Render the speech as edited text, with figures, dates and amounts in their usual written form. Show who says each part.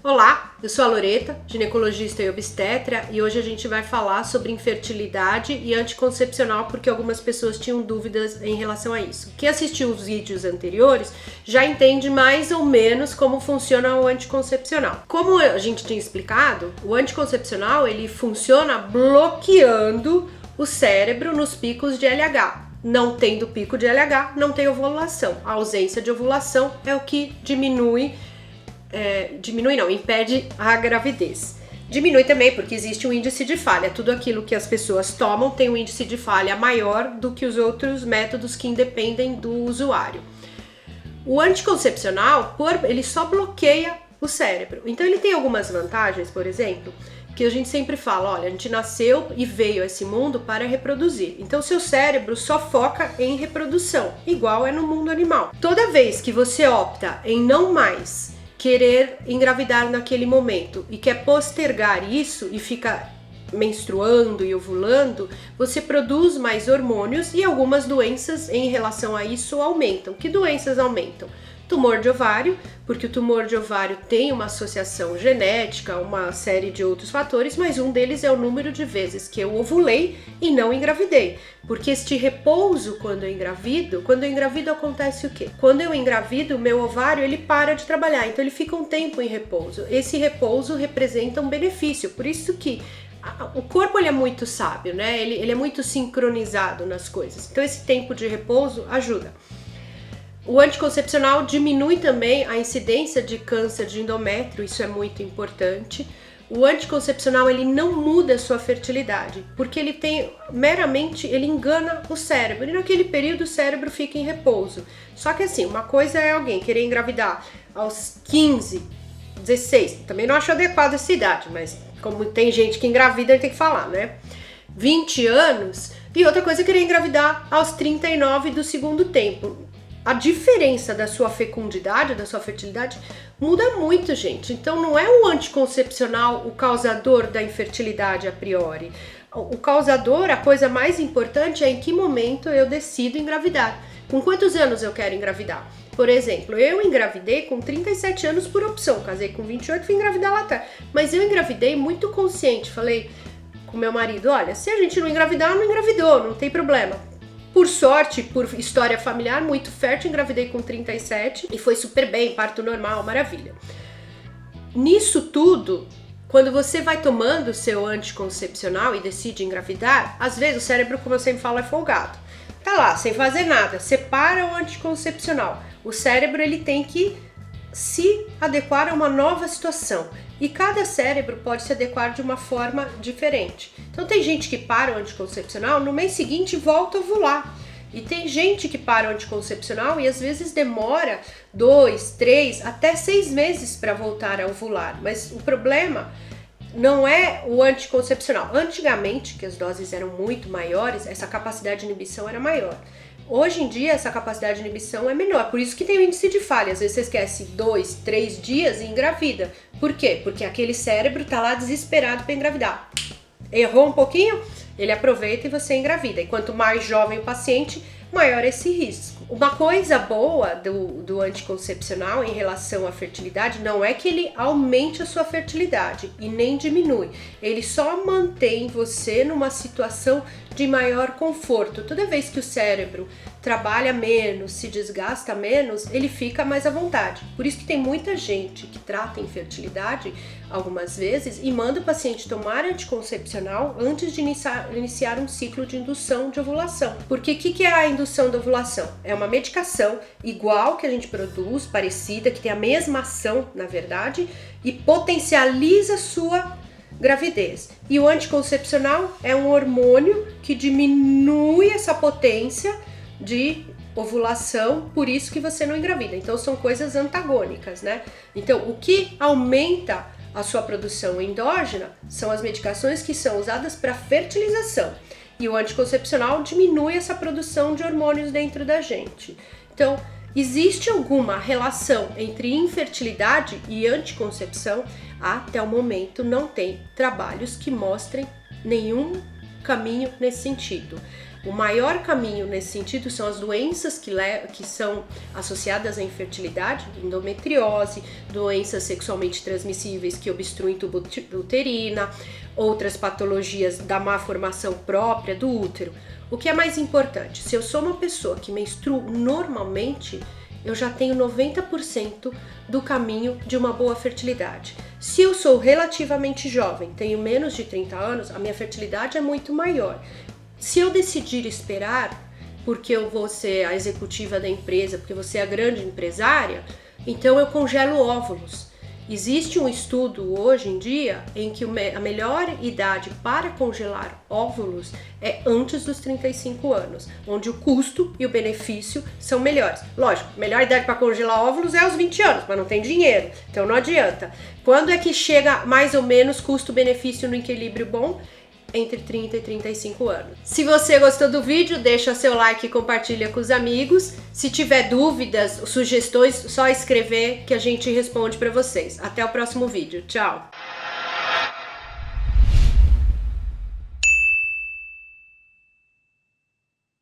Speaker 1: Olá, eu sou a Loreta, ginecologista e obstetra, e hoje a gente vai falar sobre infertilidade e anticoncepcional porque algumas pessoas tinham dúvidas em relação a isso. Quem assistiu os vídeos anteriores já entende mais ou menos como funciona o anticoncepcional. Como a gente tinha explicado, o anticoncepcional ele funciona bloqueando o cérebro nos picos de LH. Não tendo pico de LH, não tem ovulação. A ausência de ovulação é o que impede a gravidez. Diminui também porque existe um índice de falha. Tudo aquilo que as pessoas tomam tem um índice de falha maior do que os outros métodos que independem do usuário. O anticoncepcional, ele só bloqueia o cérebro. Então ele tem algumas vantagens, por exemplo, que a gente sempre fala, olha, a gente nasceu e veio a esse mundo para reproduzir. Então seu cérebro só foca em reprodução, igual é no mundo animal. Toda vez que você opta em não mais querer engravidar naquele momento e quer postergar isso e fica menstruando e ovulando, você produz mais hormônios e algumas doenças em relação a isso aumentam. Que doenças aumentam? Tumor de ovário, porque o tumor de ovário tem uma associação genética, uma série de outros fatores, mas um deles é o número de vezes que eu ovulei e não engravidei. Porque este repouso, quando eu engravido acontece o quê? Quando eu engravido, o meu ovário ele para de trabalhar, então ele fica um tempo em repouso. Esse repouso representa um benefício, por isso que o corpo ele é muito sábio, né? Ele é muito sincronizado nas coisas. Então esse tempo de repouso ajuda. O anticoncepcional diminui também a incidência de câncer de endométrio, isso é muito importante. O anticoncepcional ele não muda a sua fertilidade, porque ele engana o cérebro, e naquele período o cérebro fica em repouso. Só que assim, uma coisa é alguém querer engravidar aos 15, 16, também não acho adequado essa idade, mas como tem gente que engravida, tem que falar, né? 20 anos, e outra coisa é querer engravidar aos 39 do segundo tempo. A diferença da sua fecundidade, da sua fertilidade, muda muito, gente. Então não é o anticoncepcional o causador da infertilidade a priori. O causador, a coisa mais importante é em que momento eu decido engravidar. Com quantos anos eu quero engravidar? Por exemplo, eu engravidei com 37 anos por opção. Casei com 28 e fui engravidar lá atrás. Mas eu engravidei muito consciente. Falei com meu marido, olha, se a gente não engravidar, não engravidou, não tem problema. Por sorte, por história familiar, muito fértil, engravidei com 37 e foi super bem, parto normal, maravilha. Nisso tudo, quando você vai tomando o seu anticoncepcional e decide engravidar, às vezes o cérebro, como eu sempre falo, é folgado. Tá lá, sem fazer nada, separa o anticoncepcional. O cérebro ele tem que se adequar a uma nova situação. E cada cérebro pode se adequar de uma forma diferente. Então tem gente que para o anticoncepcional, no mês seguinte volta a ovular. E tem gente que para o anticoncepcional e às vezes demora 2, 3, até 6 meses para voltar a ovular. Mas o problema não é o anticoncepcional. Antigamente, que as doses eram muito maiores, essa capacidade de inibição era maior. Hoje em dia, essa capacidade de inibição é menor, por isso que tem o índice de falha. Às vezes você esquece 2, 3 dias e engravida. Por quê? Porque aquele cérebro tá lá desesperado para engravidar. Errou um pouquinho, ele aproveita e você engravida. E quanto mais jovem o paciente, maior esse risco. Uma coisa boa do anticoncepcional em relação à fertilidade não é que ele aumente a sua fertilidade e nem diminui. Ele só mantém você numa situação de maior conforto. Toda vez que o cérebro trabalha menos, se desgasta menos, ele fica mais à vontade. Por isso que tem muita gente que trata infertilidade algumas vezes e manda o paciente tomar anticoncepcional antes de iniciar um ciclo de indução de ovulação. Porque o que é a indução da ovulação? É uma medicação igual que a gente produz, parecida, que tem a mesma ação, na verdade, e potencializa a sua gravidez. E o anticoncepcional é um hormônio que diminui essa potência de ovulação, por isso que você não engravida. Então são coisas antagônicas, né? Então o que aumenta a sua produção endógena são as medicações que são usadas para fertilização. E o anticoncepcional diminui essa produção de hormônios dentro da gente. Então, existe alguma relação entre infertilidade e anticoncepção? Até o momento não tem trabalhos que mostrem nenhum caminho nesse sentido. O maior caminho nesse sentido são as doenças que são associadas à infertilidade, endometriose, doenças sexualmente transmissíveis que obstruem tubo uterina, outras patologias da má formação própria do útero. O que é mais importante? Se eu sou uma pessoa que menstruo normalmente, eu já tenho 90% do caminho de uma boa fertilidade. Se eu sou relativamente jovem, tenho menos de 30 anos, a minha fertilidade é muito maior. Se eu decidir esperar, porque eu vou ser a executiva da empresa, porque você é a grande empresária, então eu congelo óvulos. Existe um estudo hoje em dia em que a melhor idade para congelar óvulos é antes dos 35 anos, onde o custo e o benefício são melhores. Lógico, a melhor idade para congelar óvulos é aos 20 anos, mas não tem dinheiro, então não adianta. Quando é que chega mais ou menos custo-benefício no equilíbrio bom? Entre 30 e 35 anos. Se você gostou do vídeo, deixa seu like e compartilha com os amigos. Se tiver dúvidas, sugestões, só escrever que a gente responde para vocês. Até o próximo vídeo. Tchau!